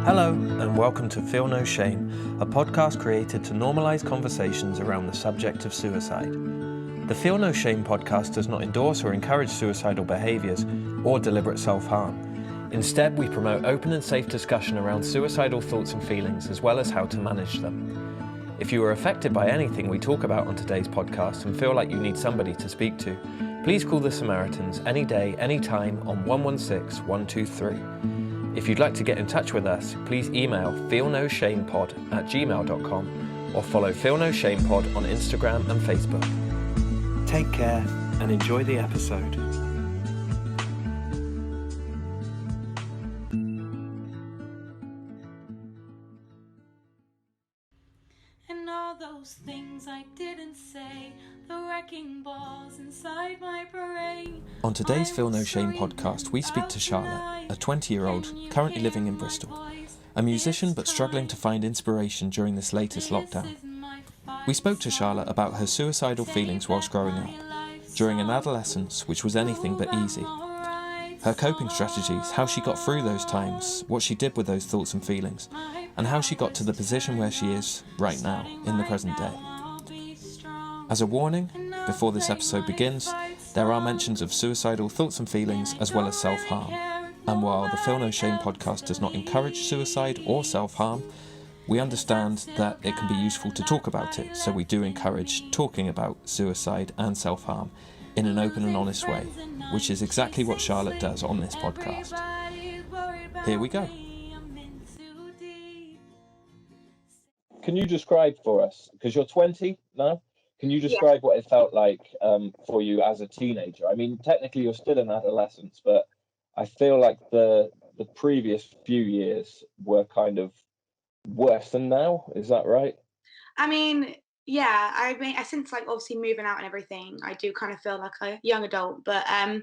Hello, and welcome to Feel No Shame, a podcast created to normalise conversations around the subject of suicide. The Feel No Shame podcast does not endorse or encourage suicidal behaviours or deliberate self-harm. Instead, we promote open and safe discussion around suicidal thoughts and feelings, as well as how to manage them. If you are affected by anything we talk about on today's podcast and feel like you need somebody to speak to, please call the Samaritans any day, any time on 116 123. If you'd like to get in touch with us, please email feelnoshamepod@gmail.com or follow Feel No Shame Pod on Instagram and Facebook. Take care and enjoy the episode. And all those things I didn't say, the wrecking balls inside my brain. On today's Feel No Shame podcast, we speak to Charlotte, a 20-year-old currently living in Bristol, a musician but struggling to find inspiration during this latest lockdown. We spoke to Charlotte about her suicidal feelings whilst growing up, during an adolescence which was anything but easy, her coping strategies, how she got through those times, what she did with those thoughts and feelings, and how she got to the position where she is right now, in the present day. As a warning, before this episode begins, there are mentions of suicidal thoughts and feelings as well as self-harm. And while the Feel No Shame podcast does not encourage suicide or self-harm, we understand that it can be useful to talk about it, so we do encourage talking about suicide and self-harm in an open and honest way, which is exactly what Charlotte does on this podcast. Here we go. Can you describe for us, because you're 20 now, can you describe what it felt like for you as a teenager? I mean, technically you're still in adolescence, but I feel like the previous few years were kind of worse than now. Is that right? I mean, since like obviously moving out and everything, I do kind of feel like a young adult, but I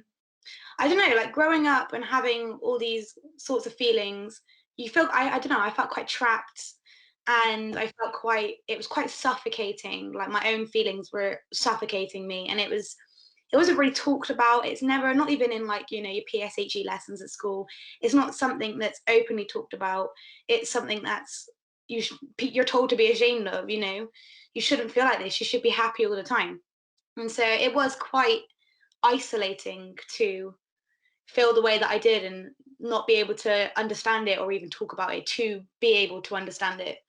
don't know, like growing up and having all these sorts of feelings, you feel, I don't know, I felt quite trapped. And I felt it was quite suffocating. Like my own feelings were suffocating me, and it wasn't really talked about. It's never, not even in like, you know, your PSHE lessons at school. It's not something that's openly talked about. It's something that's, you're told to be ashamed of, you know. You shouldn't feel like this. You should be happy all the time. And so it was quite isolating to feel the way that I did and not be able to understand it or even talk about it, to be able to understand it.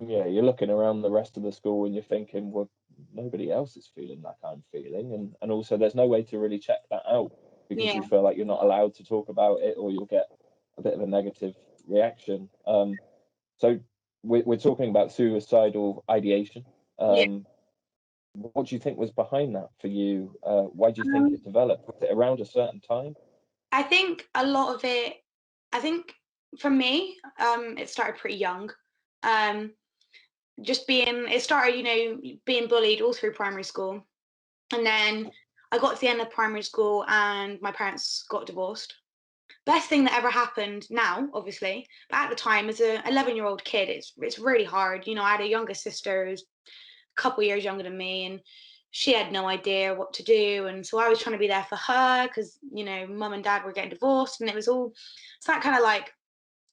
Yeah, you're looking around the rest of the school and you're thinking, well, nobody else is feeling like I'm feeling. And also there's no way to really check that out because you feel like you're not allowed to talk about it or you'll get a bit of a negative reaction. So we're talking about suicidal ideation. What do you think was behind that for you? Why do you think it developed? Was it around a certain time? I think a lot of it, for me, it started pretty young. It started, you know, being bullied all through primary school. And then I got to the end of primary school and my parents got divorced. Best thing that ever happened now, obviously. But at the time, as an 11-year-old kid, it's really hard. You know, I had a younger sister who's a couple years younger than me, and she had no idea what to do. And so I was trying to be there for her because, you know, mum and dad were getting divorced, and so that kind of like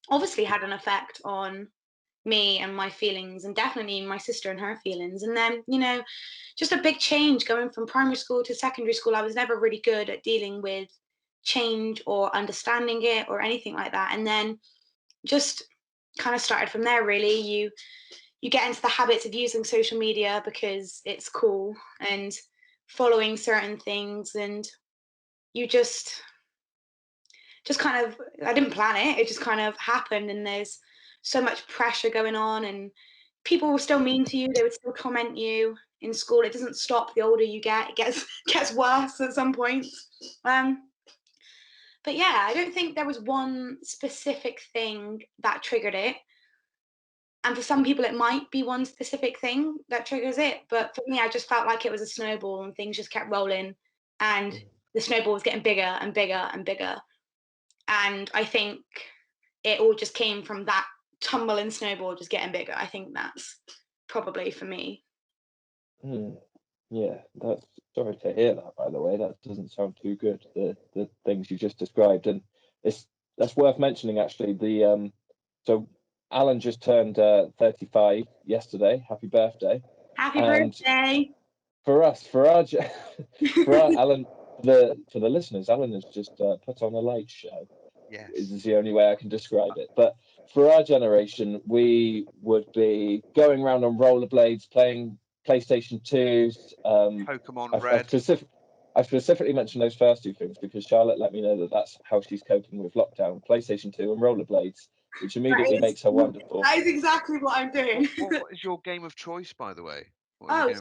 obviously had an effect on me and my feelings, and definitely my sister and her feelings. And then, you know, just a big change going from primary school to secondary school. I was never really good at dealing with change or understanding it or anything like that. And then just kind of started from there, really. You get into the habits of using social media because it's cool and following certain things, and you just kind of, I didn't plan it just kind of happened. And there's so much pressure going on, and people were still mean to you. They would still torment you in school. It doesn't stop the older you get. It gets worse at some points. But yeah, I don't think there was one specific thing that triggered it. And for some people, it might be one specific thing that triggers it. But for me, I just felt like it was a snowball and things just kept rolling. And the snowball was getting bigger and bigger and bigger. And I think it all just came from that tumble and snowball just getting bigger. I think that's probably for me. Yeah, that's, sorry to hear that, by the way. That doesn't sound too good, the things you just described. And it's That's worth mentioning, actually. So Alan just turned 35 yesterday. Happy birthday! Happy birthday! For Alan, for the listeners, Alan has just put on a light show. Yes, is the only way I can describe it. But for our generation, we would be going around on rollerblades, playing PlayStation 2s. Pokemon Red. I specifically mentioned those first two things because Charlotte let me know that that's how she's coping with lockdown: PlayStation 2 and rollerblades, which immediately makes her wonderful. That is exactly what I'm doing. What is your game of choice, by the way? I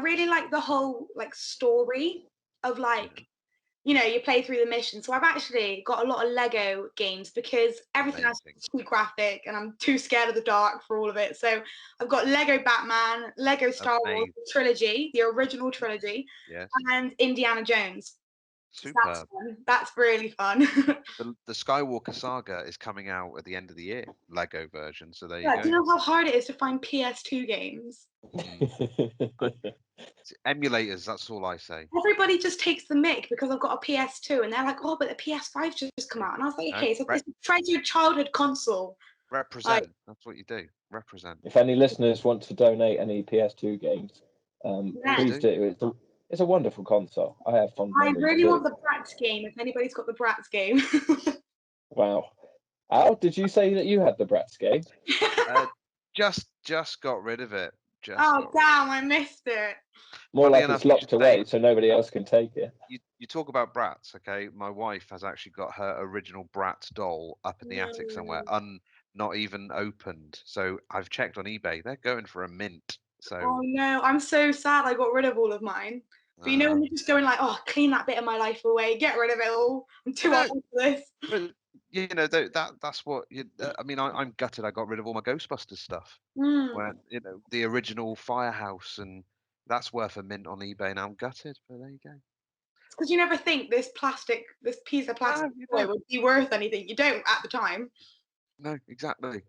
really like the whole story of you play through the mission. So I've actually got a lot of Lego games because everything else is too graphic and I'm too scared of the dark for all of it. So I've got Lego Batman, Lego Star Wars trilogy, the original trilogy, and Indiana Jones. Superb. So that's really fun. The Skywalker saga is coming out at the end of the year, Lego version. So there you go. Do you know how hard it is to find PS2 games? Emulators, that's all I say. Everybody just takes the mick because I've got a PS2 and they're like, oh, but the PS5 just come out. And I was like, okay, so this is treasured childhood console. Represent. That's what you do. Represent. If any listeners want to donate any PS2 games, please do. It's a wonderful console. I have fun. I really want the Bratz game. If anybody's got the Bratz game. Wow. Al, did you say that you had the Bratz game? Just got rid of it. Damn, I missed it. More like it's locked away so nobody else can take it. You talk about Bratz, okay? My wife has actually got her original Bratz doll up in the attic somewhere, not even opened. So I've checked on eBay. They're going for a mint. So oh no, I'm so sad I got rid of all of mine. But when you're just going clean that bit of my life away, get rid of it all. I'm too old for this. But that's what I mean. I'm gutted. I got rid of all my Ghostbusters stuff. Where the original Firehouse, and that's worth a mint on eBay. Now I'm gutted, but there you go. It's because you never think this piece of plastic would be worth anything. You don't at the time. No, exactly.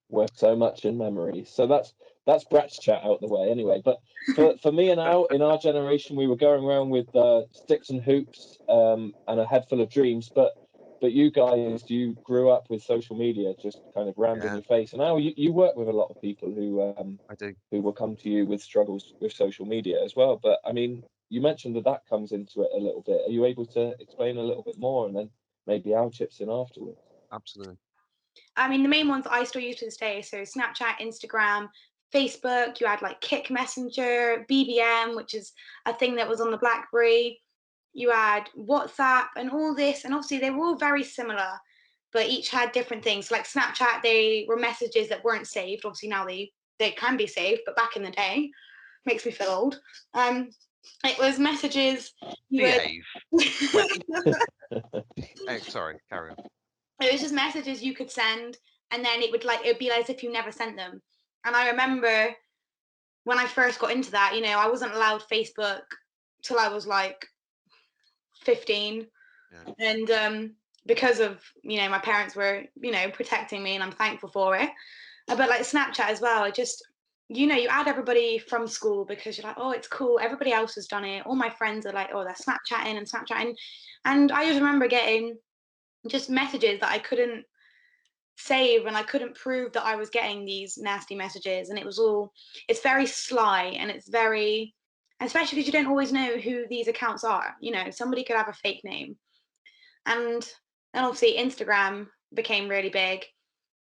Worth so much in memory. So that's Bratz chat out the way anyway. But for me and Al, in our generation, we were going around with sticks and hoops and a head full of dreams. But you guys, you grew up with social media just kind of rammed in your face. And Al, you work with a lot of people who who will come to you with struggles with social media as well. But I mean, you mentioned that comes into it a little bit. Are you able to explain a little bit more, and then maybe Al chips in afterwards? Absolutely. I mean, the main ones I still use to this day, so Snapchat, Instagram, Facebook, you had Kik Messenger, BBM, which is a thing that was on the BlackBerry. You had WhatsApp and all this, and obviously they were all very similar, but each had different things. Like Snapchat, they were messages that weren't saved. Obviously now they can be saved, but back in the day, makes me feel old. It was messages. Behave. Sorry, carry on. It was just messages you could send, and then it would be as if you never sent them. And I remember when I first got into that, I wasn't allowed Facebook till I was 15, and because of my parents were protecting me, and I'm thankful for it. But Snapchat as well, you add everybody from school because you're like, oh, it's cool, everybody else has done it. All my friends are like, oh, they're Snapchatting, and I just remember getting just messages that I couldn't save, and I couldn't prove that I was getting these nasty messages, and it's very sly, and it's very, especially because you don't always know who these accounts are. Somebody could have a fake name. And then obviously Instagram became really big,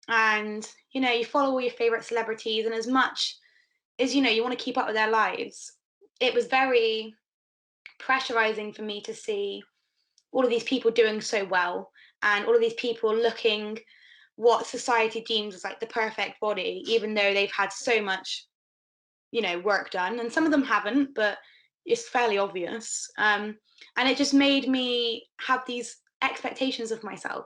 and you follow all your favorite celebrities, and as much as you want to keep up with their lives, it was very pressurizing for me to see all of these people doing so well, and all of these people looking what society deems as the perfect body, even though they've had so much work done, and some of them haven't, but it's fairly obvious. And it just made me have these expectations of myself,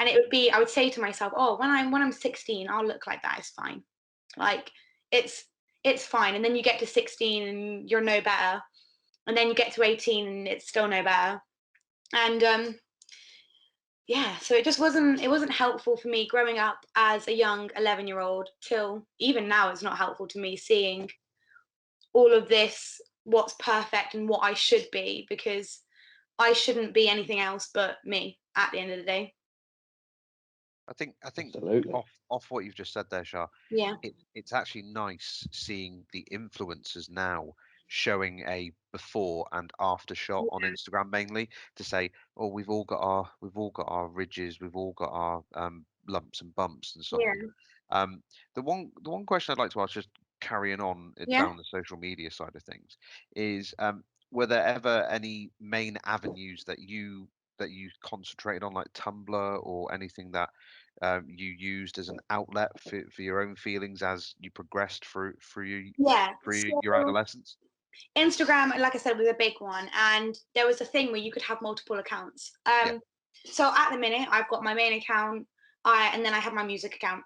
and I would say to myself, oh, when I'm 16, I'll look like that. It's fine, it's fine. And then you get to 16 and you're no better, and then you get to 18 and it's still no better. And so it wasn't helpful for me growing up as a young 11-year-old, till even now it's not helpful to me seeing all of this, what's perfect and what I should be, because I shouldn't be anything else but me. at the end of the day. I think Absolutely. off what you've just said there, Shah, Yeah. it's actually nice seeing the influencers now showing a before and after shot on Instagram, mainly to say, oh, we've all got our ridges, we've all got our lumps and bumps and so Yeah. on. The one question I'd like to ask, just carrying on Yeah. down the social media side of things, is were there ever any main avenues that you concentrated on, like Tumblr or anything that you used as an outlet for your own feelings as you progressed through Yeah. your adolescence? Instagram, like I said, was a big one, and there was a thing where you could have multiple accounts. Yeah. So at the minute, I've got my main account, and then I have my music account,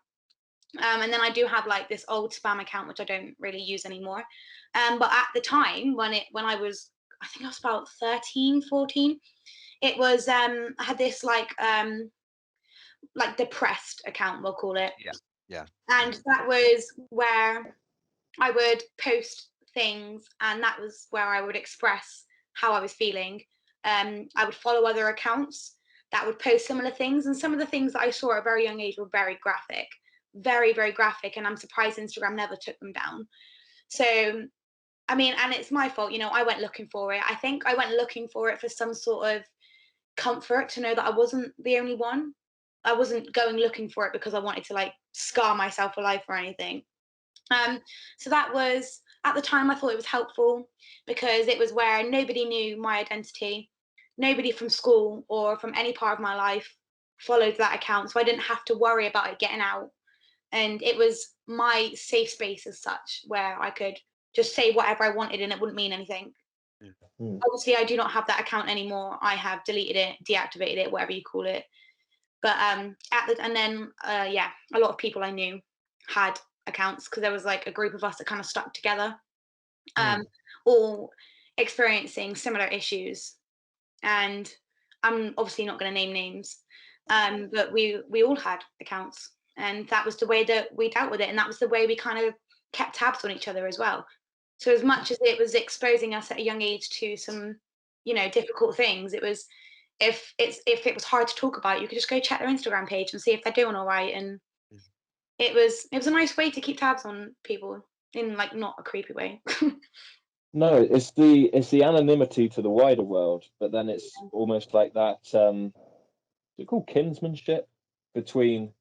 and then I do have like this old spam account which I don't really use anymore. But at the time when I was, I think I was about 13, 14, it was I had this like depressed account, we'll call it. Yeah. And that was where I would post things, and that was where I would express how I was feeling. I would follow other accounts that would post similar things, and some of the things that I saw at a very young age were very graphic, very, very graphic, and I'm surprised Instagram never took them down. So, I mean, and it's my fault, I went looking for it. I think I went looking for it for some sort of comfort, to know that I wasn't the only one. I wasn't going looking for it because I wanted to like scar myself for life or anything. So that was, at the time, I thought it was helpful because it was where nobody knew my identity. Nobody from school or from any part of my life followed that account. So I didn't have to worry about it getting out. And it was my safe space as such, where I could just say whatever I wanted and it wouldn't mean anything. Obviously, I do not have that account anymore. I have deleted it, deactivated it, whatever you call it. But yeah, a lot of people I knew had accounts because there was like a group of us that kind of stuck together, all experiencing similar issues. And I'm obviously not going to name names, but we all had accounts, and that was the way that we dealt with it, and that was the way we kind of kept tabs on each other as well. So as much as it was exposing us at a young age to some, difficult things, it was, if it was hard to talk about, you could just go check their Instagram page and see if they're doing all right. And it was a nice way to keep tabs on people in like not a creepy way. No, it's the anonymity to the wider world, but then it's almost like that. It's called kinsmanship between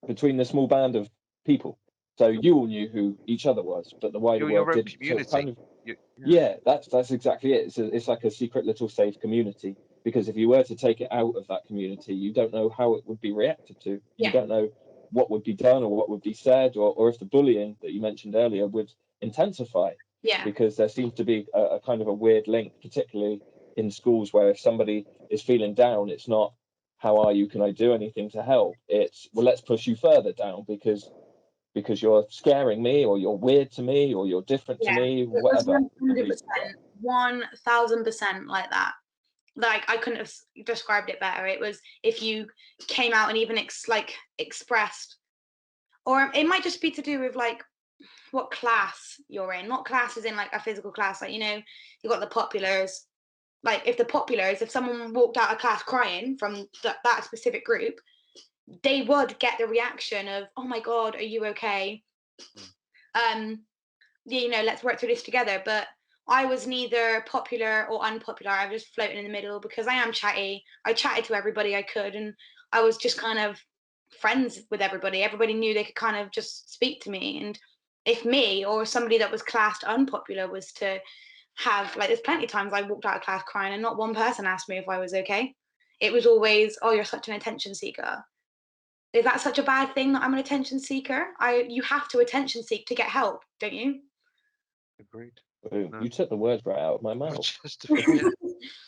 the small band of people. So you all knew who each other was, but the wider world your own didn't. community. So kind of, that's exactly it. It's like a secret little safe community. Because if you were to take it out of that community, you don't know how it would be reacted to. You don't know what would be done or what would be said, or if the bullying that you mentioned earlier would intensify. Yeah. Because there seems to be a kind of a weird link, particularly in schools, where if somebody is feeling down, it's not, how are you? Can I do anything to help? It's, well, let's push you further down because you're scaring me, or you're weird to me, or you're different to me, whatever. 100%, 1000% like that. Like I couldn't have described it better. It was, if you came out and even expressed, or it might just be to do with like what class you're in. Not class as in like a physical class, like, you got the populars. Like if someone walked out of class crying from that specific group, they would get the reaction of, oh my God, are you okay? Let's work through this together. But I was neither popular or unpopular. I was just floating in the middle because I am chatty. I chatted to everybody I could, and I was just kind of friends with everybody. Everybody knew they could kind of just speak to me. And if me or somebody that was classed unpopular was to have, like, there's plenty of times I walked out of class crying and not one person asked me if I was okay. It was always, oh, you're such an attention seeker. Is that such a bad thing that I'm an attention seeker? You have to attention seek to get help, don't you? Agreed. You took the words right out of my mouth.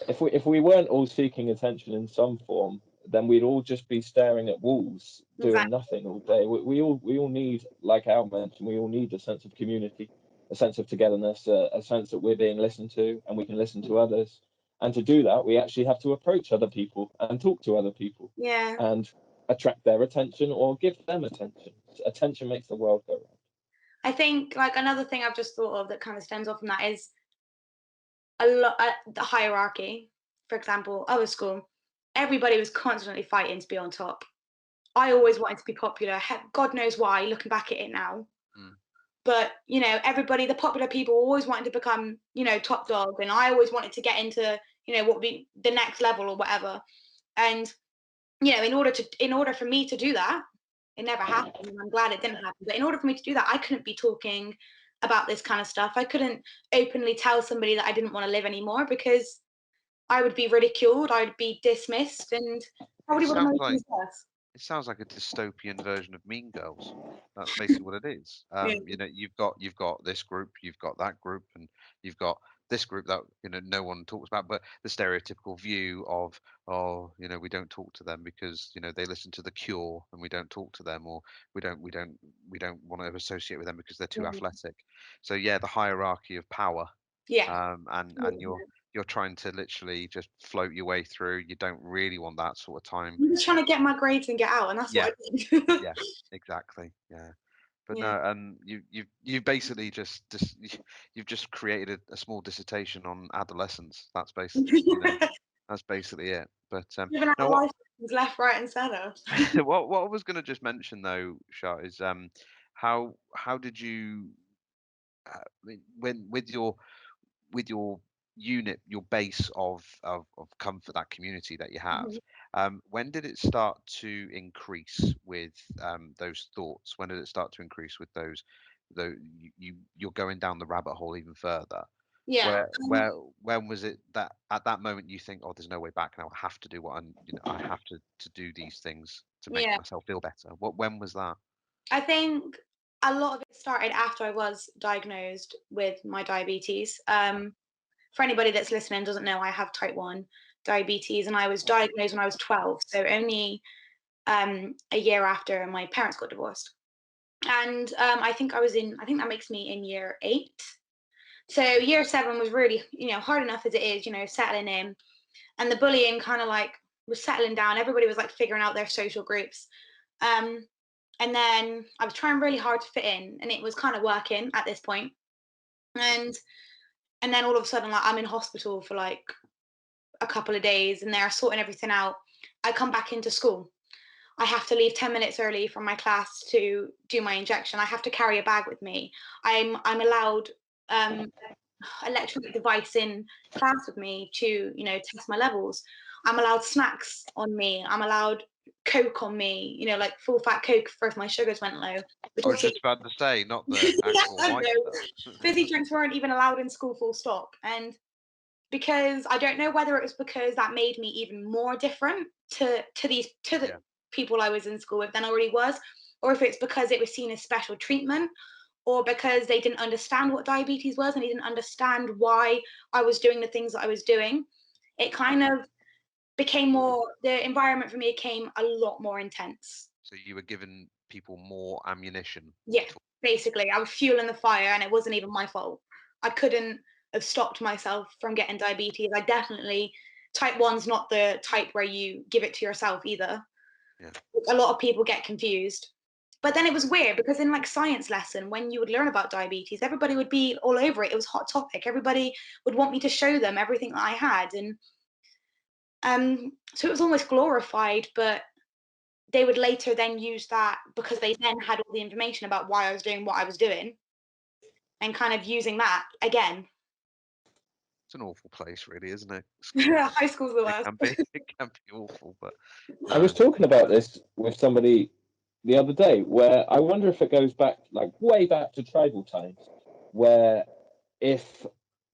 If we weren't all seeking attention in some form, then we'd all just be staring at walls, doing nothing all day. We all need, like Al mentioned, we all need a sense of community, a sense of togetherness, a sense that we're being listened to and we can listen to others. And to do that, we actually have to approach other people and talk to other people. Yeah. And attract their attention or give them attention. Attention makes the world go round. I think like another thing I've just thought of that kind of stems off from that is a lot the hierarchy. For example, our school, everybody was constantly fighting to be on top. I always wanted to be popular. God knows why, looking back at it now. But, you know, everybody, the popular people always wanted to become, you know, top dog. And I always wanted to get into, you know, what would be the next level or whatever. And, you know, in order for me to do that, it never happened. And I'm glad it didn't happen. But in order for me to do that, I couldn't be talking about this kind of stuff. I couldn't openly tell somebody that I didn't want to live anymore, because I would be ridiculed. I'd be dismissed, and nobody would know who was. It sounds like a dystopian version of Mean Girls. That's basically what it is. Yeah. You know, you've got this group, you've got that group, and you've got this group that, you know, no one talks about. But the stereotypical view of, oh, you know, we don't talk to them because, you know, they listen to The Cure, and we don't talk to them, or we don't want to associate with them because they're too athletic. So yeah, the hierarchy of power. Yeah. And you're trying to literally just float your way through. You don't really want that sort of time. I'm just trying to get my grades and get out, and that's what I did. Yeah, exactly. Yeah, but no, you've basically you've just created a small dissertation on adolescence. That's basically, you know, that's basically it. But Giving out life lessons left, right, and centre. what I was going to just mention though, Shah, is how did you when with your unit, your base of comfort, that community that you have, when did it start to increase with those thoughts? When did it start to increase with those you're going down the rabbit hole even further? Yeah. When was it that at that moment you think, oh, there's no way back now, I have to do what I'm, you know, I have to do these things to make myself feel better? When was that? I think a lot of it started after I was diagnosed with my diabetes. For anybody that's listening doesn't know, I have type 1 diabetes, and I was diagnosed when I was 12, so only a year after my parents got divorced. And I think that makes me in year 8. So year 7 was really, you know, hard enough as it is, you know, settling in, and the bullying kind of like was settling down. Everybody was like figuring out their social groups. And then I was trying really hard to fit in, and it was kind of working at this point. And then all of a sudden, like, I'm in hospital for like a couple of days, and they're sorting everything out. I come back into school. I have to leave 10 minutes early from my class to do my injection. I have to carry a bag with me. I'm allowed electronic device in class with me to, you know, test my levels. I'm allowed snacks on me. I'm allowed Coke on me, you know, like full fat Coke if my sugars went low. I was just about to say, not the actual white stuff. Fizzy drinks weren't even allowed in school, full stop. And because I don't know whether it was because that made me even more different to the people I was in school with than I already was, or if it's because it was seen as special treatment, or because they didn't understand what diabetes was and they didn't understand why I was doing the things that I was doing. It kind of became the environment for me became a lot more intense. So you were giving people more ammunition? Yeah, basically. I was fueling the fire, and it wasn't even my fault. I couldn't have stopped myself from getting diabetes. I definitely, type 1's not the type where you give it to yourself either. Yeah. A lot of people get confused. But then it was weird because in like science lesson, when you would learn about diabetes, everybody would be all over it. It was a hot topic. Everybody would want me to show them everything that I had. And so it was almost glorified, but they would later then use that because they then had all the information about why I was doing what I was doing, and kind of using that again. It's an awful place, really, isn't it? High school's the worst. It can be awful, but I was talking about this with somebody the other day, where I wonder if it goes back, like way back to tribal times, where if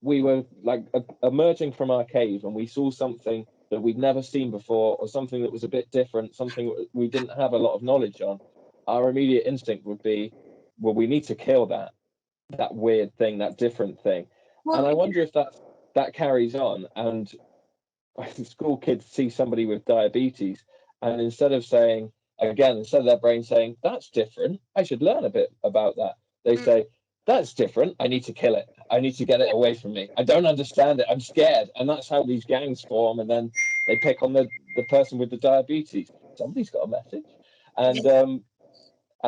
we were like emerging from our cave and we saw something that we'd never seen before, or something that was a bit different, something we didn't have a lot of knowledge on, our immediate instinct would be, well, we need to kill that weird thing, that different thing. Well, and I wonder if that carries on, and school kids see somebody with diabetes, and instead of their brain saying, that's different, I should learn a bit about that, they say, that's different, I need to kill it. I need to get it away from me. I don't understand it. I'm scared. And that's how these gangs form. And then they pick on the person with the diabetes. Somebody's got a message. And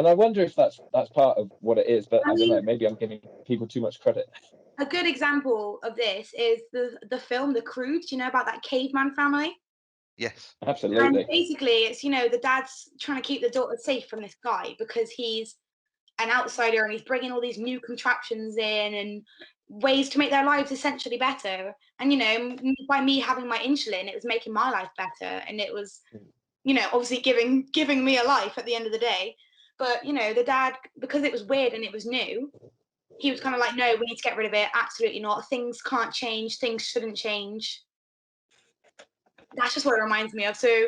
I wonder if that's part of what it is. But I don't know, maybe I'm giving people too much credit. A good example of this is the film The Croods. Do you know about that caveman family? Yes. Absolutely. And basically, it's, you know, the dad's trying to keep the daughter safe from this guy because he's an outsider and he's bringing all these new contraptions in and ways to make their lives essentially better. And, you know, by me having my insulin, it was making my life better. And it was, you know, obviously giving me a life at the end of the day. But, you know, the dad, because it was weird and it was new, he was kind of like, no, we need to get rid of it. Absolutely not. Things can't change. Things shouldn't change. That's just what it reminds me of. So,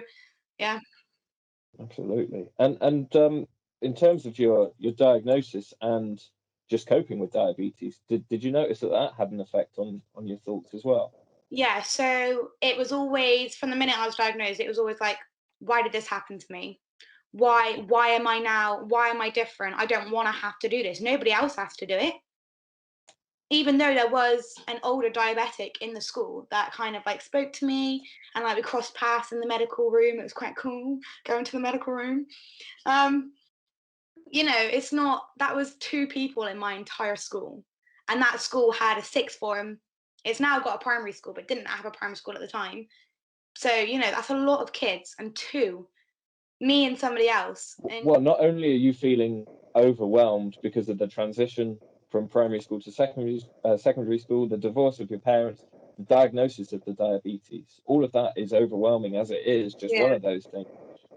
yeah. Absolutely. And in terms of your diagnosis and just coping with diabetes, did you notice that that had an effect on your thoughts as well? Yeah, so it was always, from the minute I was diagnosed, it was always like, why did this happen to me? Why am I different? I don't want to have to do this. Nobody else has to do it. Even though there was an older diabetic in the school that kind of like spoke to me, and like we crossed paths in the medical room. It was quite cool going to the medical room. You know, it's not, that was 2 people in my entire school. And that school had a sixth form. It's now got a primary school, but didn't have a primary school at the time. So, you know, that's a lot of kids, and 2, me and somebody else. And Well, not only are you feeling overwhelmed because of the transition from primary school to secondary school, the divorce of your parents, the diagnosis of the diabetes, all of that is overwhelming as it is, just one yeah, of those things.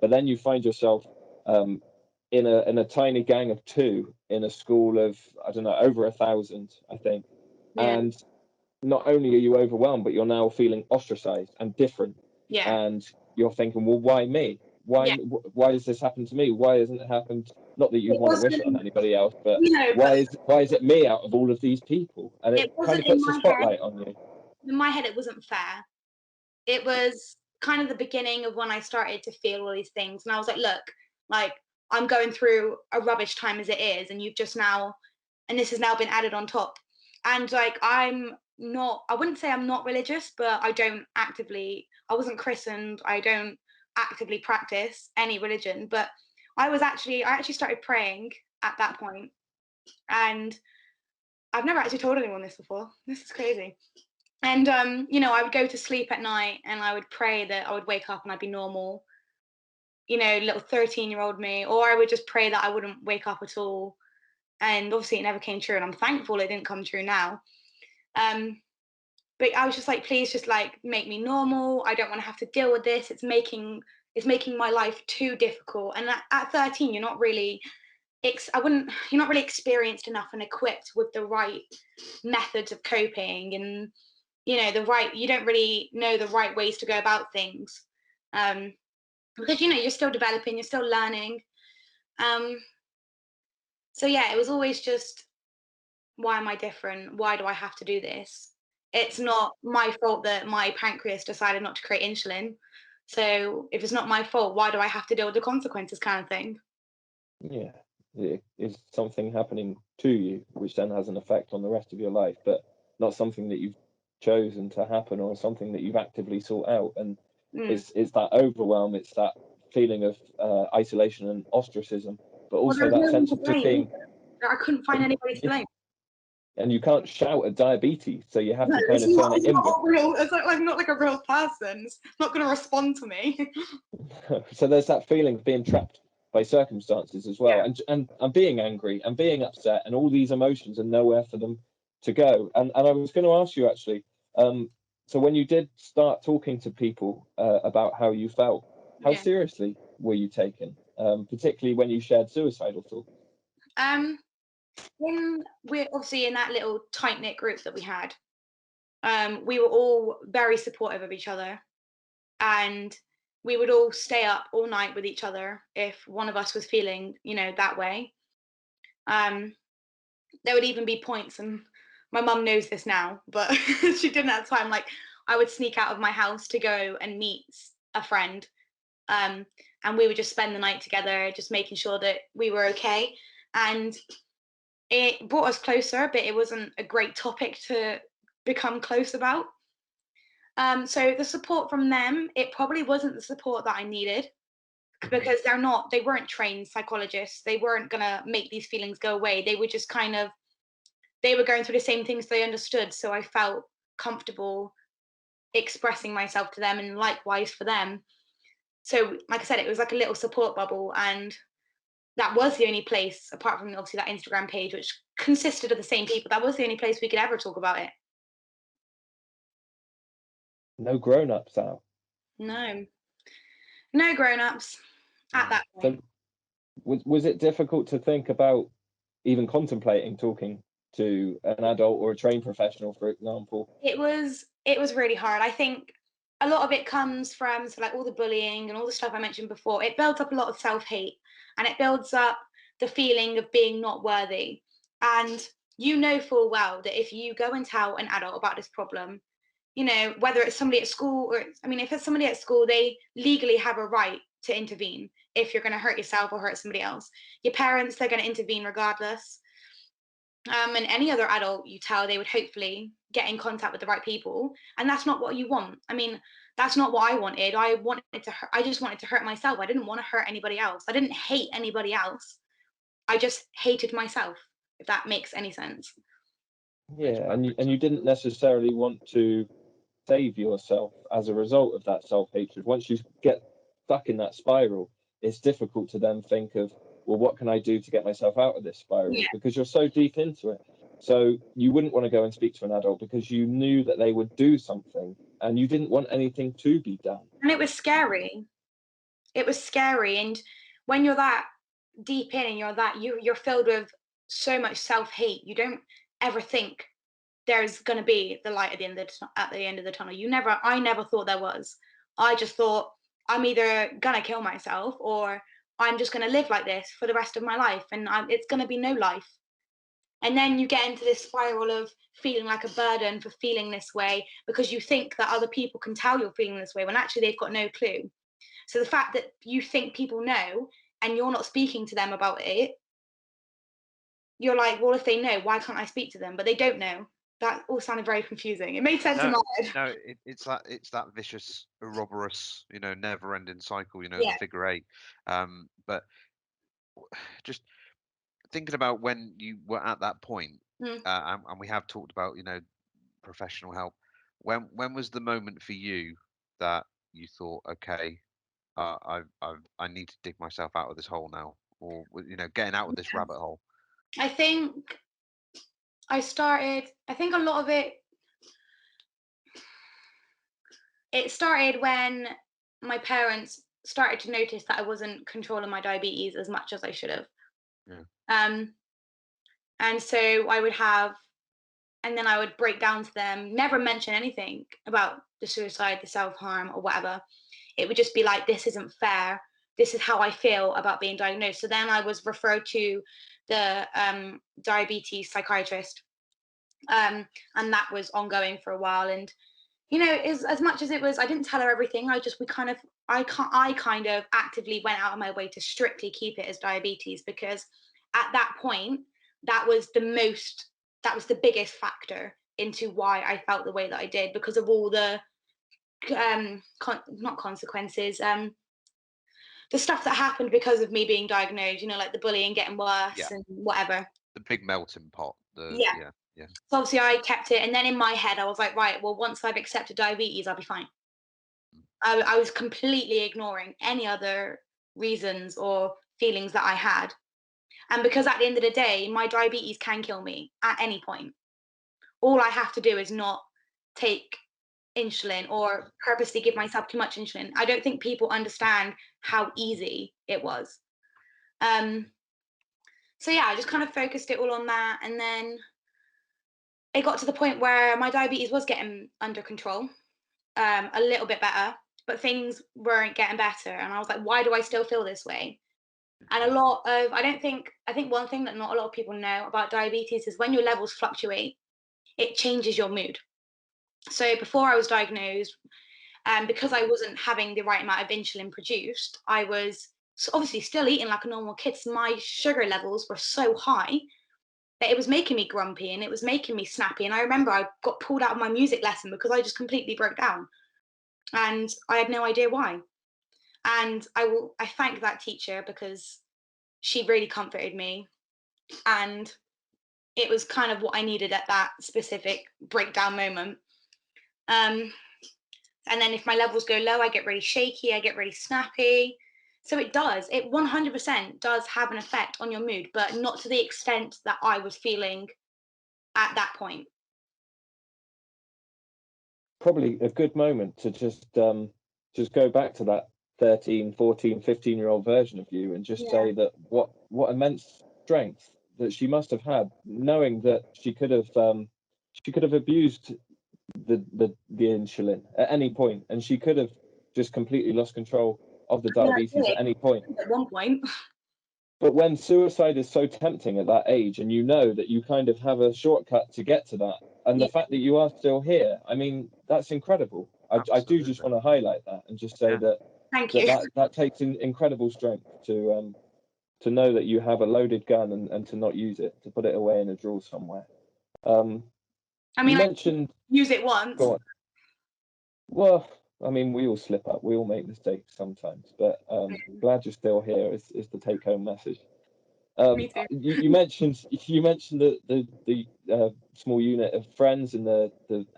But then you find yourself in a tiny gang of 2 in a school of, I don't know, over 1,000, I think. yeah, And not only are you overwhelmed, but you're now feeling ostracized and different. yeah, And you're thinking, well, why me? Why yeah. why does this happen to me? Why hasn't it happened? Not that you'd It want to wish it on wasn't, anybody else, but you know, but why is it me out of all of these people? And it it kind wasn't of in puts the my head. spotlight on you. In my head, it wasn't fair. It was kind of the beginning of when I started to feel all these things. And I was like, look, like, I'm going through a rubbish time as it is, and you've just now, and this has now been added on top. And like, I wouldn't say I'm not religious, but I wasn't christened. I don't actively practice any religion, but I actually started praying at that point. And I've never actually told anyone this before. This is crazy. And you know, I would go to sleep at night and I would pray that I would wake up and I'd be normal, you know, little 13-year-old me, or I would just pray that I wouldn't wake up at all. And obviously it never came true, and I'm thankful it didn't come true now. But I was just like, please just like make me normal. I don't want to have to deal with this. It's making my life too difficult. And at 13, you're not really experienced enough and equipped with the right methods of coping, and you know, you don't really know the right ways to go about things, because you know, you're still developing, you're still learning. So yeah, it was always just, why am I different? Why do I have to do this? It's not my fault that my pancreas decided not to create insulin. So if it's not my fault, why do I have to deal with the consequences, kind of thing? Yeah, it is something happening to you, which then has an effect on the rest of your life, but not something that you've chosen to happen or something that you've actively sought out. And Mm. it's that overwhelm, it's that feeling of isolation and ostracism, but Well, also there's that no one sense to of just blame being, either. I couldn't find anybody to blame. and you can't shout at diabetes, so you have No, to kind of turn it it's not inward. real. It's like not like a real person. It's not going to respond to me. So there's that feeling of being trapped by circumstances as well, Yeah. and being angry and being upset, and all these emotions and nowhere for them to go. And I was going to ask you actually, so when you did start talking to people about how you felt, how Yeah. seriously were you taken, particularly when you shared suicidal thoughts? When we're obviously in that little tight knit group that we had, we were all very supportive of each other, and we would all stay up all night with each other if one of us was feeling, you know, that way. Um, there would even be points, and my mum knows this now, but she didn't at the time. Like, I would sneak out of my house to go and meet a friend, and we would just spend the night together, just making sure that we were okay. And it brought us closer, but it wasn't a great topic to become close about. So the support from them, it probably wasn't the support that I needed, because they weren't trained psychologists. They weren't gonna make these feelings go away. They were just kind of, they were going through the same things they understood. So I felt comfortable expressing myself to them, and likewise for them. So like I said, it was like a little support bubble, and that was the only place, apart from obviously that Instagram page, which consisted of the same people, that was the only place we could ever talk about it. No grown-ups out. No grown-ups at that point. So was it difficult to think about even contemplating talking to an adult or a trained professional, for example? It was really hard. I think a lot of it comes from like all the bullying and all the stuff I mentioned before. It builds up a lot of self-hate, and it builds up the feeling of being not worthy. And you know full well that if you go and tell an adult about this problem, whether it's somebody at school or, if it's somebody at school, they legally have a right to intervene if you're going to hurt yourself or hurt somebody else. Your parents, they're going to intervene regardless. And any other adult you tell, they would hopefully get in contact with the right people. And that's not what you want. That's not what I wanted. I just wanted to hurt myself. I didn't want to hurt anybody else. I didn't hate anybody else. I just hated myself, if that makes any sense. Yeah, and you didn't necessarily want to save yourself as a result of that self-hatred. Once you get stuck in that spiral, it's difficult to then think of, well, what can I do to get myself out of this spiral? Yeah. Because you're so deep into it. So you wouldn't want to go and speak to an adult because you knew that they would do something and you didn't want anything to be done. And it was scary. And when you're that deep in and you're filled with so much self-hate, you don't ever think there's going to be the light at the end of the tunnel. I never thought there was. I just thought, I'm either gonna kill myself or I'm just gonna live like this for the rest of my life, and it's gonna be no life. And then you get into this spiral of feeling like a burden for feeling this way, because you think that other people can tell you're feeling this way when actually they've got no clue. So the fact that you think people know and you're not speaking to them about it, you're like, well, if they know, why can't I speak to them? But they don't know. That all sounded very confusing. It made sense in my head. No, it's that vicious, Ouroboros, never-ending cycle. Yeah. The figure eight. But just thinking about when you were at that point, and we have talked about professional help. When was the moment for you that you thought, okay, I need to dig myself out of this hole now, or getting out of this rabbit hole? I think a lot of it started when my parents started to notice that I wasn't controlling my diabetes as much as I should have. Yeah. And so then I would break down to them, never mention anything about the suicide, the self-harm or whatever. It would just be like, this isn't fair. This is how I feel about being diagnosed. So then I was referred to the diabetes psychiatrist. And that was ongoing for a while. And, as much as it was, I didn't tell her everything. I kind of actively went out of my way to strictly keep it as diabetes, because at that point, that was the biggest factor into why I felt the way that I did, because of all the not consequences, the stuff that happened because of me being diagnosed, like the bullying getting worse and whatever. The big melting pot. Yeah. So obviously I kept it, and then in my head I was like, right, well, once I've accepted diabetes, I'll be fine. I was completely ignoring any other reasons or feelings that I had. And because at the end of the day, my diabetes can kill me at any point. All I have to do is not take insulin or purposely give myself too much insulin. I don't think people understand how easy it was. So yeah, I just kind of focused it all on that. And then it got to the point where my diabetes was getting under control, a little bit better, but things weren't getting better. And I was like, why do I still feel this way? And I think one thing that not a lot of people know about diabetes is when your levels fluctuate, it changes your mood. So before I was diagnosed, because I wasn't having the right amount of insulin produced, I was obviously still eating like a normal kid. So my sugar levels were so high that it was making me grumpy and it was making me snappy. And I remember I got pulled out of my music lesson because I just completely broke down. And I had no idea why. And I thank that teacher, because she really comforted me. And it was kind of what I needed at that specific breakdown moment. And then if my levels go low, I get really shaky, I get really snappy. So it 100% does have an effect on your mood, but not to the extent that I was feeling at that point. Probably a good moment to just go back to that 13, 14, 15-year-old version of you and just say that what immense strength that she must have had, knowing that she could have abused the insulin at any point, and she could have just completely lost control of the diabetes at any point. At one point. But when suicide is so tempting at that age, and you know that you kind of have a shortcut to get to that, and the fact that you are still here, I mean, that's incredible. I do just want to highlight that and just say that that takes incredible strength to know that you have a loaded gun and to not use it, to put it away in a drawer somewhere. I mean, you mentioned use it once. Go on. Well, I mean, we all slip up, we all make mistakes sometimes, but glad you're still here is the take-home message. Me too. You mentioned the small unit of friends and the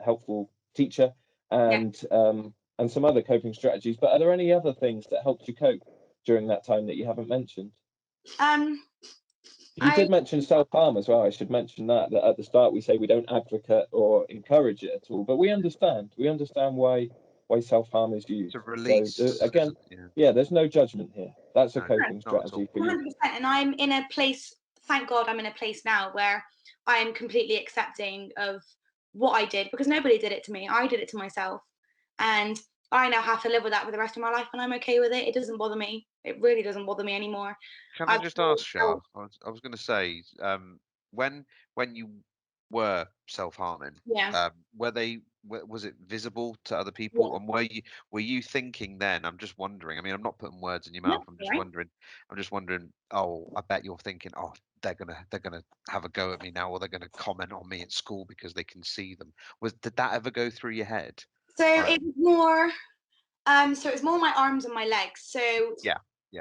helpful teacher and some other coping strategies, but are there any other things that helped you cope during that time that you haven't mentioned? You did mention self-harm as well. I should mention that at the start we say we don't advocate or encourage it at all, but we understand why self-harm is used. To release. So, again, there's no judgment here. That's a coping strategy for you. 100%. And I'm in a place, thank God I'm in a place now where I am completely accepting of what I did, because nobody did it to me. I did it to myself. And I now have to live with that for the rest of my life, and I'm okay with it. It doesn't bother me. It really doesn't bother me anymore. Can I just ask, Shah? I was going to say, when you were self-harming, was it visible to other people, and were you thinking then? I'm just wondering. I mean, I'm not putting words in your mouth. I'm just wondering. Oh, I bet you're thinking, oh, they're gonna have a go at me now, or they're gonna comment on me at school because they can see them. Did that ever go through your head? So it was more. So it was more my arms and my legs. So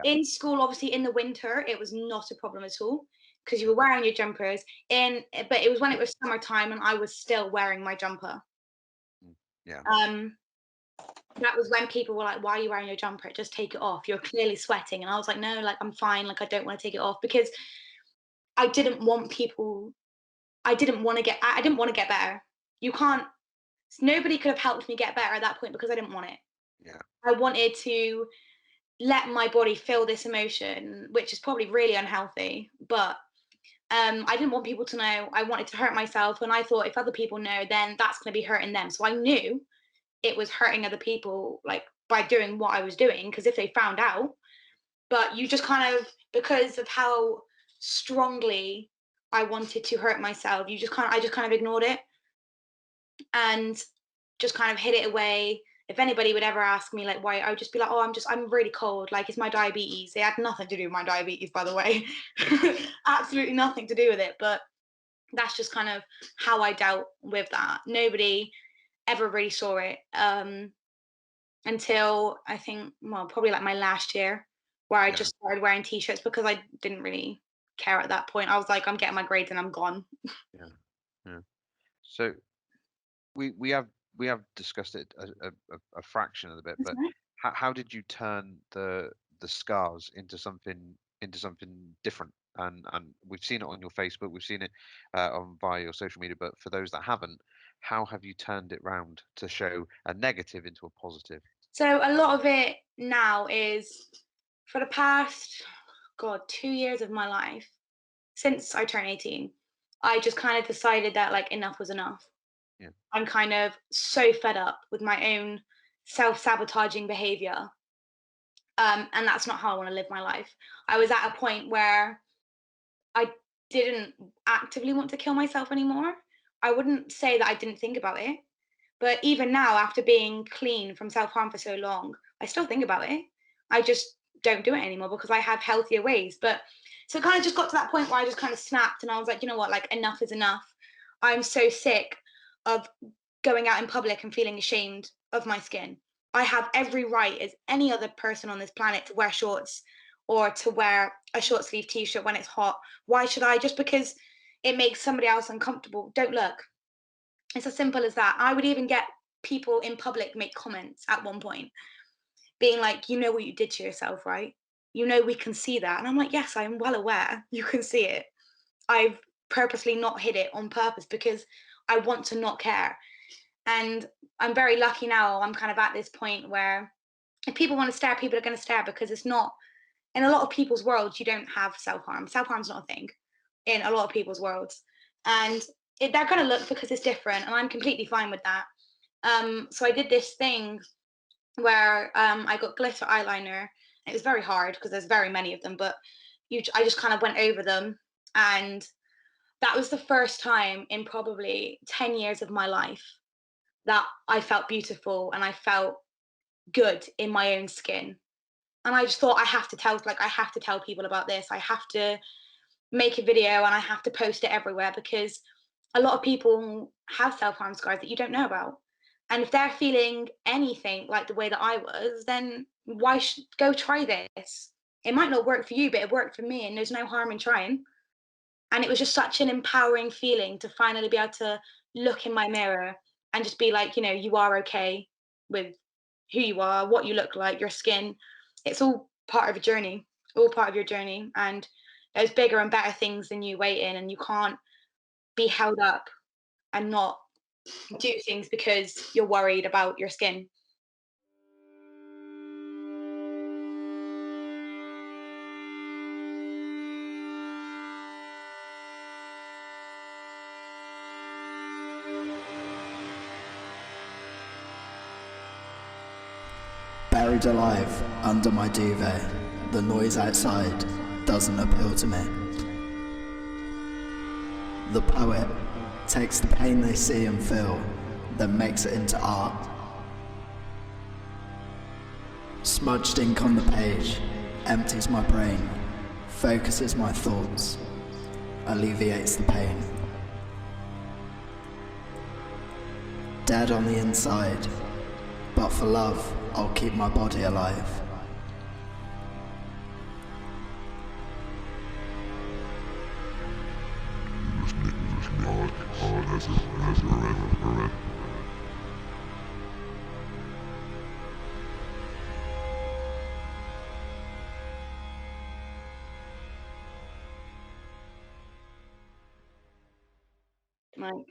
in school, obviously in the winter, it was not a problem at all because you were wearing your jumpers. But it was when it was summertime and I was still wearing my jumper. Yeah. That was when people were like, "Why are you wearing your jumper? Just take it off. You're clearly sweating." And I was like, "No, like I'm fine. Like I don't want to take it off," because I didn't want people. I didn't want to get better. You can't. Nobody could have helped me get better at that point because I didn't want it. Yeah. I wanted to let my body feel this emotion, which is probably really unhealthy, but I didn't want people to know. I wanted to hurt myself, and I thought if other people know, then that's going to be hurting them. So I knew it was hurting other people, like by doing what I was doing, because if they found out, but you just kind of, because of how strongly I wanted to hurt myself, I just kind of ignored it and just kind of hid it away. If anybody would ever ask me like why, I would just be like, "Oh, I'm really cold. Like it's my diabetes." It had nothing to do with my diabetes, by the way. Absolutely nothing to do with it. But that's just kind of how I dealt with that. Nobody ever really saw it until I think, well, probably like my last year, where I just started wearing t-shirts because I didn't really care at that point. I was like, I'm getting my grades and I'm gone. Yeah. So we have discussed it a fraction of the bit, but how did you turn the scars into something different? And we've seen it on your Facebook, we've seen it via your social media, but for those that haven't, how have you turned it round to show a negative into a positive? So a lot of it now is, for the past 2 years of my life, since I turned 18, I just kind of decided that like enough was enough. Yeah. I'm kind of so fed up with my own self-sabotaging behavior. And that's not how I want to live my life. I was at a point where I didn't actively want to kill myself anymore. I wouldn't say that I didn't think about it. But even now, after being clean from self-harm for so long, I still think about it. I just don't do it anymore because I have healthier ways. But so it kind of just got to that point where I just kind of snapped and I was like, you know what, like enough is enough. I'm so sick of going out in public and feeling ashamed of my skin. I have every right as any other person on this planet to wear shorts or to wear a short sleeve t-shirt when it's hot. Why should I? Just because it makes somebody else uncomfortable? Don't look. It's as simple as that. I would even get people in public make comments at one point, being like, you know what you did to yourself, right? You know we can see that. And I'm like, yes, I'm well aware. You can see it. I've purposely not hid it on purpose because I want to not care. And I'm very lucky now. I'm kind of at this point where if people want to stare, people are going to stare, because it's not, in a lot of people's worlds, you don't have self-harm. Self-harm's not a thing in a lot of people's worlds. And they're going to look because it's different. And I'm completely fine with that. So I did this thing where I got glitter eyeliner. It was very hard because there's very many of them, but I just kind of went over them. And that was the first time in probably 10 years of my life that I felt beautiful and I felt good in my own skin. And I just thought, I have to tell people about this. I have to make a video and I have to post it everywhere, because a lot of people have self-harm scars that you don't know about. And if they're feeling anything like the way that I was, then why go try this? It might not work for you, but it worked for me, and there's no harm in trying. And it was just such an empowering feeling to finally be able to look in my mirror and just be like, you are okay with who you are, what you look like, your skin. It's all part of a journey, all part of your journey. And there's bigger and better things than you waiting, and you can't be held up and not do things because you're worried about your skin. Buried alive under my duvet, the noise outside doesn't appeal to me. The poet takes the pain they see and feel, then makes it into art. Smudged ink on the page empties my brain, focuses my thoughts, alleviates the pain. Dead on the inside, but for love, I'll keep my body alive.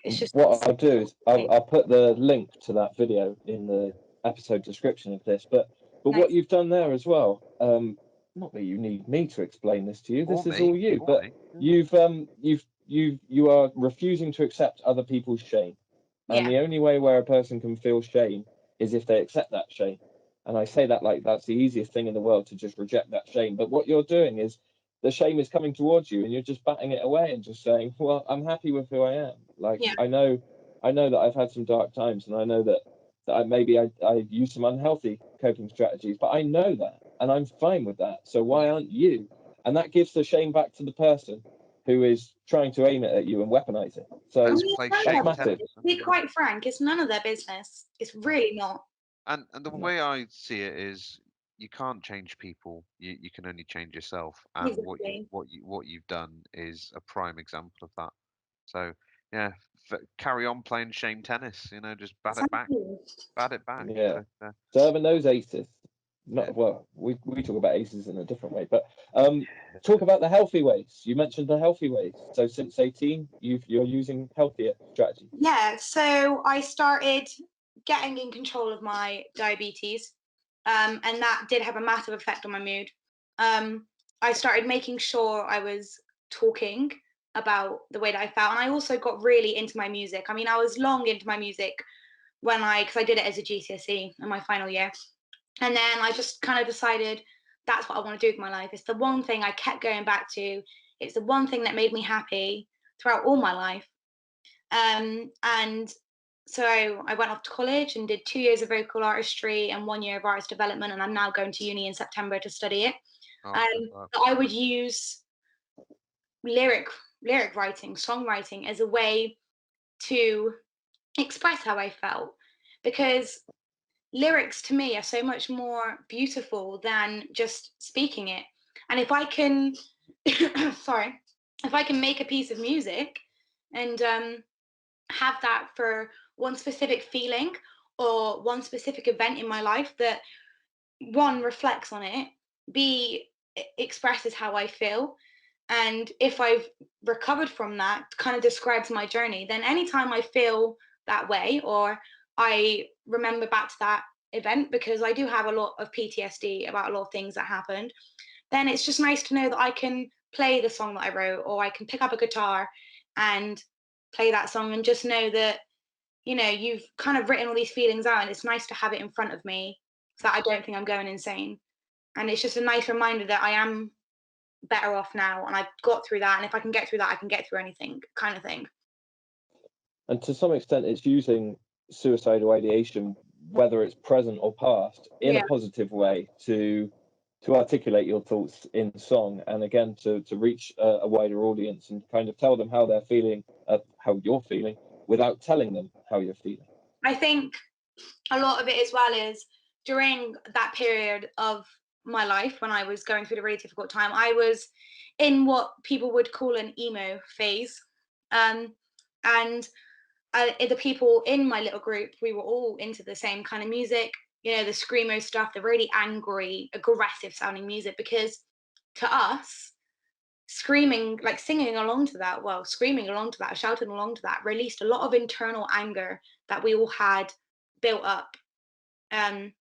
It's just what I'll do is I'll put the link to that video in the episode description of this. But Nice. what you've done there as well, not that you need me to explain this to you. This is all you. But you are refusing to accept other people's shame, and the only way where a person can feel shame is if they accept that shame. And I say that like that's the easiest thing in the world, to just reject that shame. But what you're doing is, the shame is coming towards you and you're just batting it away and just saying, well, I'm happy with who I am. Like, I know that I've had some dark times, and I know that I use some unhealthy coping strategies, but I know that and I'm fine with that. So why aren't you? And that gives the shame back to the person who is trying to aim it at you and weaponize it. So that's massive. To be quite frank, it's none of their business. It's really not. And the way I see it is, you can't change people. You can only change yourself. And Exactly. what you've done is a prime example of that. So yeah, carry on playing shame tennis. Just bat it back. Bat it back. Yeah. Serving those aces. Well, we talk about aces in a different way, but talk about the healthy ways. You mentioned the healthy ways. So since 18, you're using healthier strategies. Yeah. So I started getting in control of my diabetes, and that did have a massive effect on my mood. I started making sure I was talking about the way that I felt, and I also got really into my music. I mean, I was long into my music because I did it as a GCSE in my final year, and then I just kind of decided that's what I want to do with my life. It's the one thing I kept going back to. It's the one thing that made me happy throughout all my life. And so I went off to college and did 2 years of vocal artistry and 1 year of artist development, and I'm now going to uni in September to study it. I would use lyric writing, songwriting as a way to express how I felt, because lyrics to me are so much more beautiful than just speaking it. And if I can if I can make a piece of music and have that for one specific feeling, or one specific event in my life that, one, reflects on it, B, expresses how I feel. And if I've recovered from that, kind of describes my journey, then anytime I feel that way, or I remember back to that event, because I do have a lot of PTSD about a lot of things that happened, then it's just nice to know that I can play the song that I wrote, or I can pick up a guitar and play that song, and just know that, you've kind of written all these feelings out, and it's nice to have it in front of me so that I don't think I'm going insane. And it's just a nice reminder that I am better off now, and I've got through that, and if I can get through that, I can get through anything, kind of thing. And to some extent, it's using suicidal ideation, whether it's present or past, in a positive way to articulate your thoughts in song, and again to reach a wider audience and kind of tell them how they're feeling, how you're feeling, without telling them how you're feeling. I think a lot of it as well is during that period of my life when I was going through a really difficult time, I was in what people would call an emo phase. And the people in my little group, we were all into the same kind of music, the screamo stuff, the really angry, aggressive sounding music, because to us, screaming, like singing along to that, screaming along to that, shouting along to that, released a lot of internal anger that we all had built up. And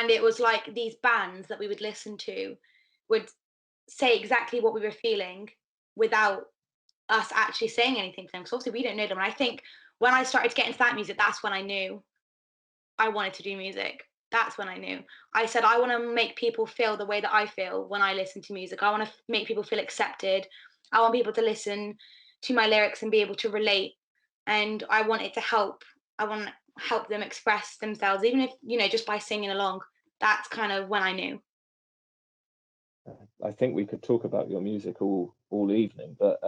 it was like these bands that we would listen to would say exactly what we were feeling without us actually saying anything to them, because obviously we don't know them. And I think when I started to get into that music, that's when I knew I wanted to do music. That's when I knew. I said, I want to make people feel the way that I feel when I listen to music. I want to make people feel accepted. I want people to listen to my lyrics and be able to relate. And I want it to help. I want to help them express themselves, even if, just by singing along. That's kind of when I knew. I think we could talk about your music all evening, but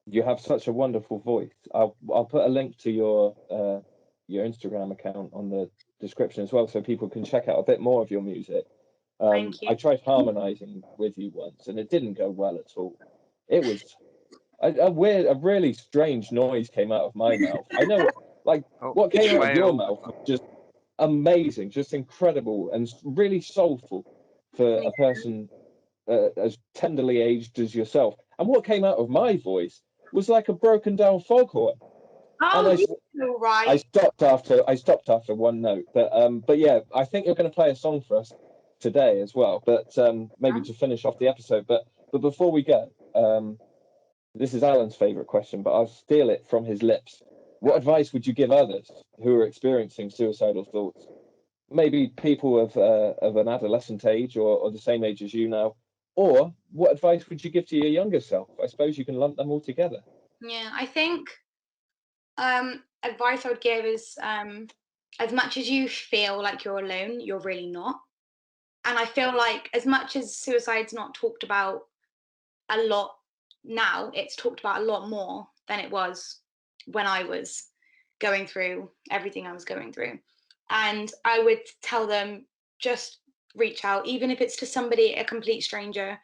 you have such a wonderful voice. I'll put a link to your Instagram account on the description as well, so people can check out a bit more of your music. Thank you. I tried harmonizing with you once, and it didn't go well at all. It was a really strange noise came out of my mouth. I know, what came out of your mouth was just amazing, just incredible, and really soulful for a person as tenderly aged as yourself. And what came out of my voice was like a broken down foghorn. Oh, you're right. I stopped after one note, but yeah, I think you're going to play a song for us today as well. But maybe to finish off the episode. But before we go, this is Alan's favourite question, but I'll steal it from his lips. What advice would you give others who are experiencing suicidal thoughts? Maybe people of an adolescent age or the same age as you now. Or what advice would you give to your younger self? I suppose you can lump them all together. Yeah, I think advice I would give is as much as you feel like you're alone, you're really not. And I feel like as much as suicide's not talked about a lot now, it's talked about a lot more than it was when I was going through everything I was going through. And I would tell them, just reach out, even if it's to somebody, a complete stranger,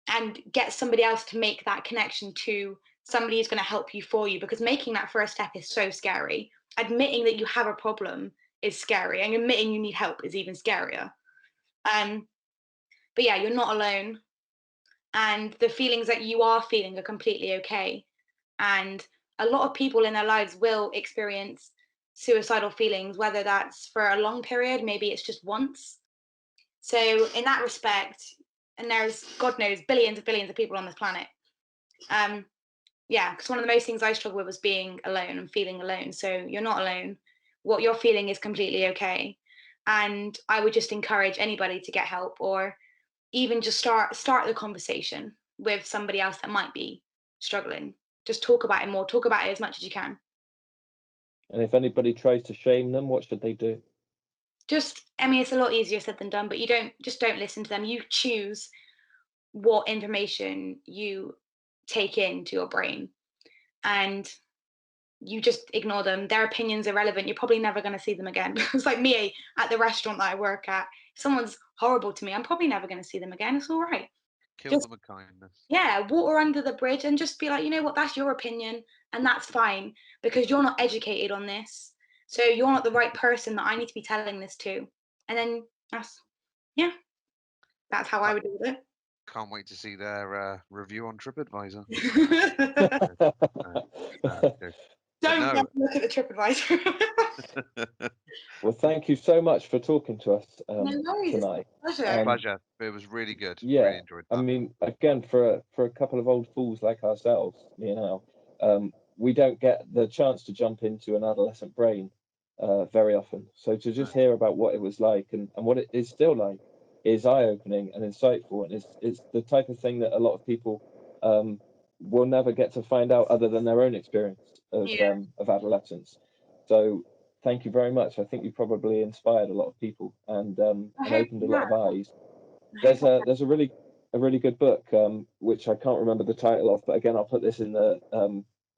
and get somebody else to make that connection to somebody who's going to help you for you, because making that first step is so scary. Admitting that you have a problem is scary, and admitting you need help is even scarier. But yeah, you're not alone, and the feelings that you are feeling are completely okay. And a lot of people in their lives will experience suicidal feelings, whether that's for a long period, maybe it's just once. So in that respect, and there's, God knows, billions of people on this planet. Yeah, because one of the most things I struggle with was being alone and feeling alone. So you're not alone. What you're feeling is completely okay. And I would just encourage anybody to get help, or even just start the conversation with somebody else that might be struggling. Just talk about it more. Talk about it as much as you can. And if anybody tries to shame them, what should they do? It's a lot easier said than done, but don't listen to them. You choose what information you take into your brain, and you just ignore them. Their opinion's irrelevant. You're probably never going to see them again. It's like me at the restaurant that I work at. If someone's horrible to me, I'm probably never going to see them again. It's all right. Kill them with kindness. Yeah, water under the bridge, and just be like, you know what, that's your opinion, and that's fine, because you're not educated on this. So you're not the right person that I need to be telling this to. And then that's how I would do with it. Can't wait to see their review on TripAdvisor. Don't look at the TripAdvisor. Well, thank you so much for talking to us No worries, tonight. it's a pleasure. Pleasure. It was really good. Yeah, really enjoyed that. I mean, again, for a couple of old fools like ourselves, we don't get the chance to jump into an adolescent brain very often. So to just hear about what it was like and what it is still like is eye-opening and insightful, and it's the type of thing that a lot of people will never get to find out other than their own experience of adolescence. So thank you very much. I think you probably inspired a lot of people and opened a lot of eyes. There's a really good book which I can't remember the title of, but again I'll put this in the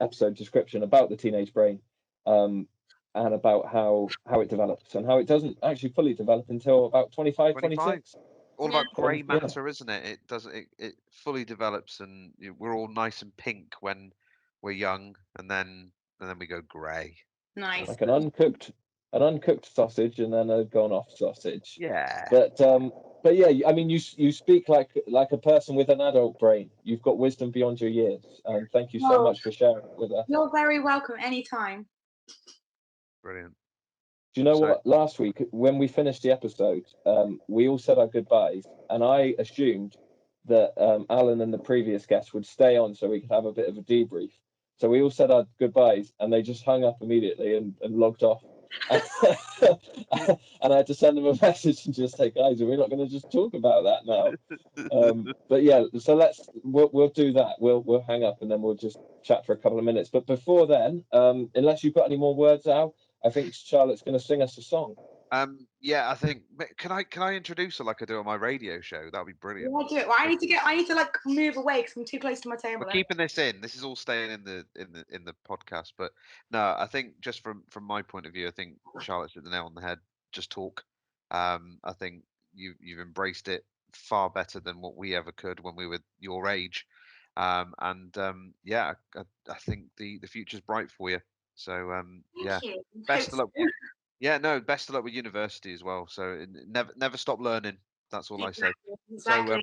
episode description, about the teenage brain, and about how it develops and how it doesn't actually fully develop until about 25. 26. All about grey matter, isn't it? It fully develops, and we're all nice and pink when we're young, and then we go grey. Nice. Like an uncooked sausage and then a gone off sausage. Yeah. But yeah, I mean, you speak like a person with an adult brain. You've got wisdom beyond your years, and thank you so much for sharing it with us. You're very welcome anytime. Brilliant. Do you know what? Last week, when we finished the episode, we all said our goodbyes, and I assumed that Alan and the previous guest would stay on so we could have a bit of a debrief. So we all said our goodbyes, and they just hung up immediately and logged off. And I had to send them a message and just say, guys, we're not going to just talk about that now. But yeah, so we'll do that. We'll hang up and then we'll just chat for a couple of minutes. But before then, unless you've got any more words, Al, I think Charlotte's going to sing us a song. Yeah, I think can I introduce her like I do on my radio show? That'd be brilliant. Yeah, do it. Well, I need to like move away because I'm too close to my table. We're keeping this in. This is all staying in the podcast. But no, I think just from my point of view, I think Charlotte's hit the nail on the head. Just talk. I think you've embraced it far better than what we ever could when we were your age. Yeah, I think the future's bright for you. So Thank you. Best of luck. Yeah, no, best of luck with university as well. So never stop learning. That's all I say. Exactly. So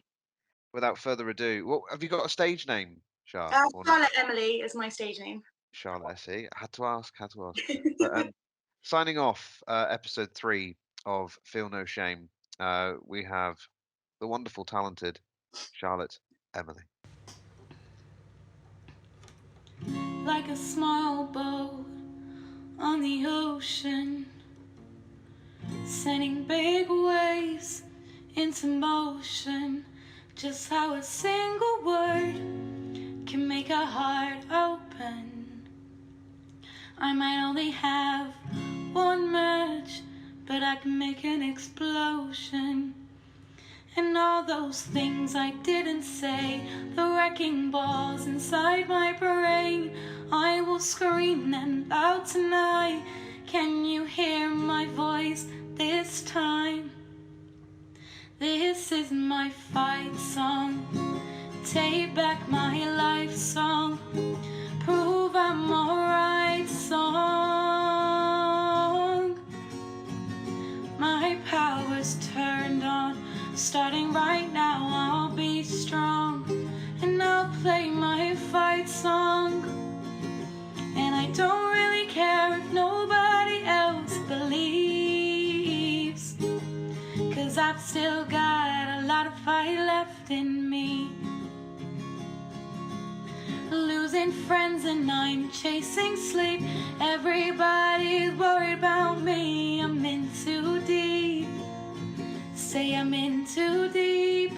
without further ado, have you got a stage name, Char? Charlotte Emily is my stage name. Charlotte S.E. Had to ask. But, signing off episode 3 of Feel No Shame, we have the wonderful, talented Charlotte Emily. Like a small boat on the ocean, sending big waves into motion. Just how a single word can make a heart open. I might only have one match, but I can make an explosion. And all those things I didn't say, the wrecking balls inside my brain, I will scream them out tonight. Can you hear my voice this time? This is my fight song. Take back my life song. Prove I'm alright song. My power's turned on. Starting right now, I'll be strong. And I'll play my fight song. And I don't really care if nobody else believes, 'cause I've still got a lot of fight left in me. Losing friends and I'm chasing sleep. Everybody's worried about me. I'm in too deep. Say I'm in too deep.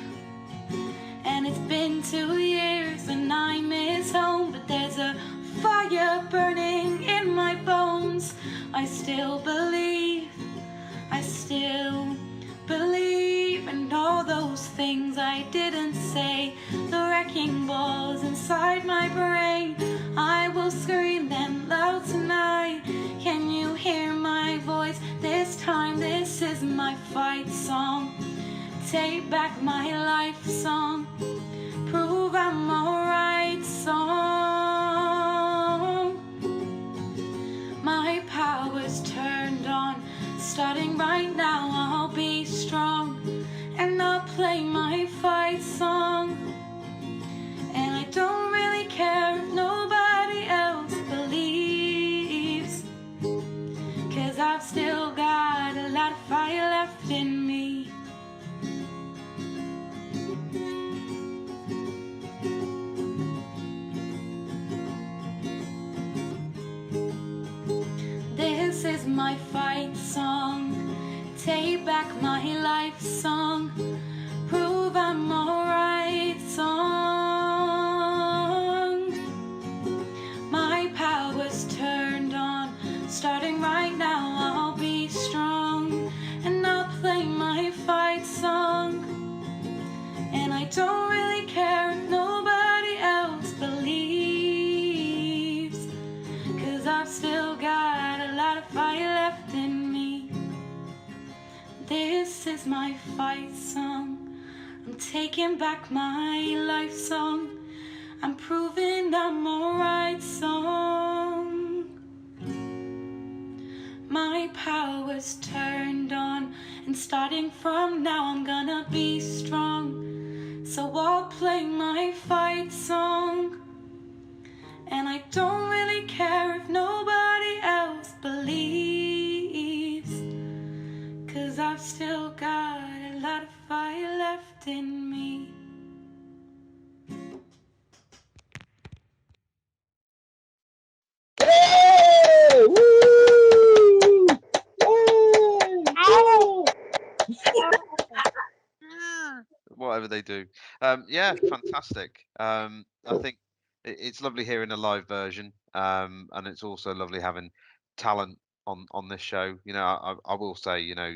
And it's been 2 years and I miss home, but there's a fire burning in my bones. I still believe in all those things I didn't say. The wrecking balls inside my brain, I will scream them loud tonight. Can you hear my voice this time? This is my fight song. Take back my life song. Prove I'm alright song. My power power's turned on. Starting right now, I'll be strong, and I'll play my fight song. And I don't really care if nobody else believes, 'cause I've still got a lot of fire left in me. This is my fight song, take back my life song, prove I'm alright song. My power's turned on, starting right now, I'll be strong, and I'll play my fight song. And I don't really care if nobody else believes, 'cause I've still got a lot of fire left in me. This is my fight song, I'm taking back my life song, I'm proving I'm alright song. My power's turned on, and starting from now I'm gonna be strong. So I'll play my fight song, and I don't really care if nobody else believes, 'cause I've still got a lot of fire left in me. Yay! Woo! Yay! Whatever they do. Yeah, fantastic. I think it's lovely hearing a live version, and it's also lovely having talent on this show. You know, I will say, you know,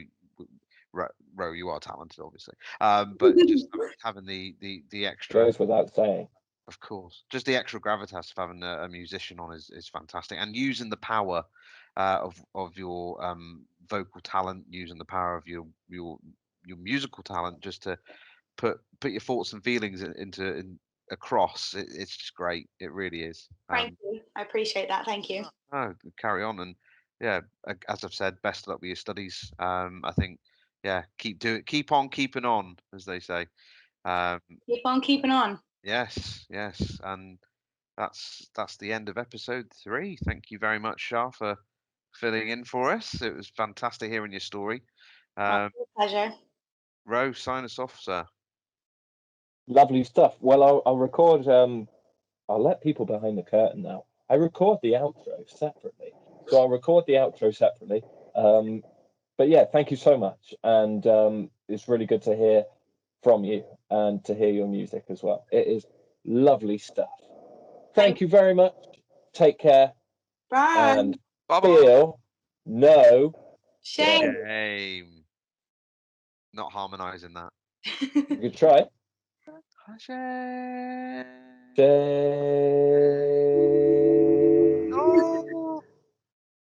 Ro, you are talented, obviously, but just having the extra, Goes without saying. of course, just the extra gravitas of having a musician on is fantastic, and using the power of your vocal talent, using the power of your musical talent, just to put your thoughts and feelings into across. It's just great. It really is. Thank you. I appreciate that. Thank you. Oh, carry on, and yeah, as I've said, best of luck with your studies. I think, yeah, keep on keeping on, as they say. Keep on keeping on. Yes, and that's the end of episode 3. Thank you very much, Shah, for filling in for us. It was fantastic hearing your story. My pleasure. Ro, sign us off, sir. Lovely stuff. Well, I'll record. I'll let people behind the curtain now. I record the outro separately, so I'll record the outro separately. But yeah, thank you so much, and it's really good to hear from you and to hear your music as well. It is lovely stuff. Thank you very much. Take care. Bye. And Bye-bye. feel no Shame. Shame. Not harmonizing that. You could try. Shame. Shame. Oh.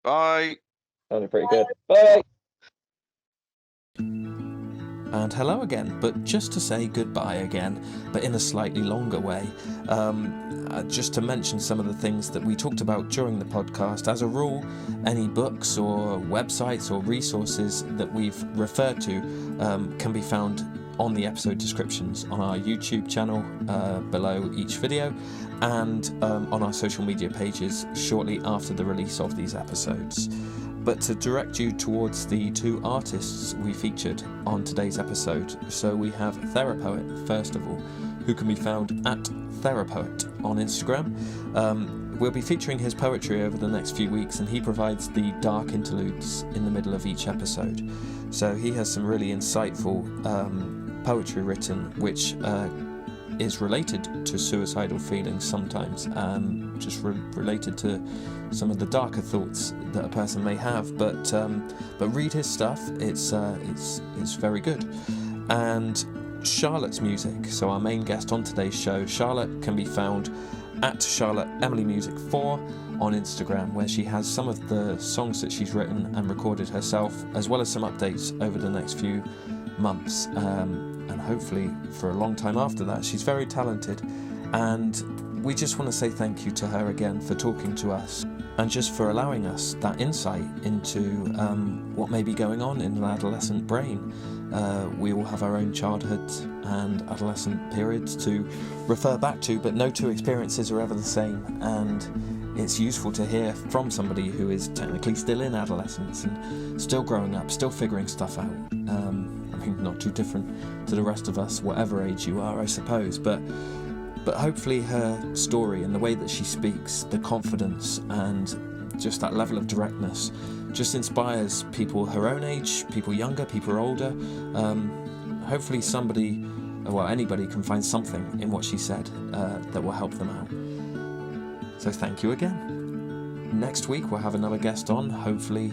Bye. Sounded pretty good. Bye. And hello again, but just to say goodbye again, but in a slightly longer way. Just to mention some of the things that we talked about during the podcast. As a rule, any books or websites or resources that we've referred to can be found on the episode descriptions on our YouTube channel below each video, and on our social media pages shortly after the release of these episodes. But to direct you towards the 2 artists we featured on today's episode. So we have Therapoet, first of all, who can be found at Therapoet on Instagram. We'll be featuring his poetry over the next few weeks, and he provides the dark interludes in the middle of each episode. So he has some really insightful poetry written, which is related to suicidal feelings sometimes, just related to some of the darker thoughts that a person may have. But read his stuff; it's very good. And Charlotte's music. So our main guest on today's show, Charlotte, can be found at Charlotte Emily Music 4 on Instagram, where she has some of the songs that she's written and recorded herself, as well as some updates over the next few months. And hopefully for a long time after that. She's very talented, and we just want to say thank you to her again for talking to us. and just for allowing us that insight into what may be going on in an adolescent brain. We all have our own childhood and adolescent periods to refer back to, but no two experiences are ever the same, and it's useful to hear from somebody who is technically still in adolescence and still growing up, still figuring stuff out. I mean, not too different to the rest of us, whatever age you are, I suppose, but hopefully her story and the way that she speaks, the confidence and just that level of directness just inspires people her own age, people younger, people older. Hopefully anybody can find something in what she said that will help them out. So thank you again. Next week we'll have another guest on, hopefully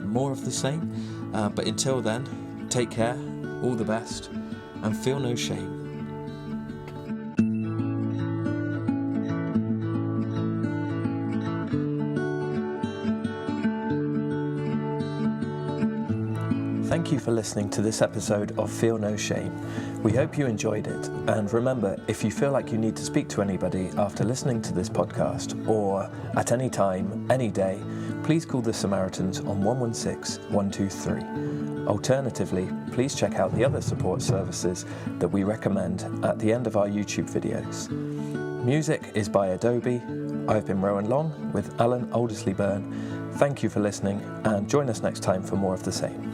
more of the same. But until then, take care, all the best, and feel no shame. Thank you for listening to this episode of Feel No Shame. We hope you enjoyed it, and remember, if you feel like you need to speak to anybody after listening to this podcast, or at any time, any day, please call the Samaritans on 116 123. Alternatively, please check out the other support services that we recommend at the end of our YouTube videos. Music is by Adobe. I've been Rowan Long with Alan Aldersley-Byrne. Thank you for listening, and join us next time for more of the same.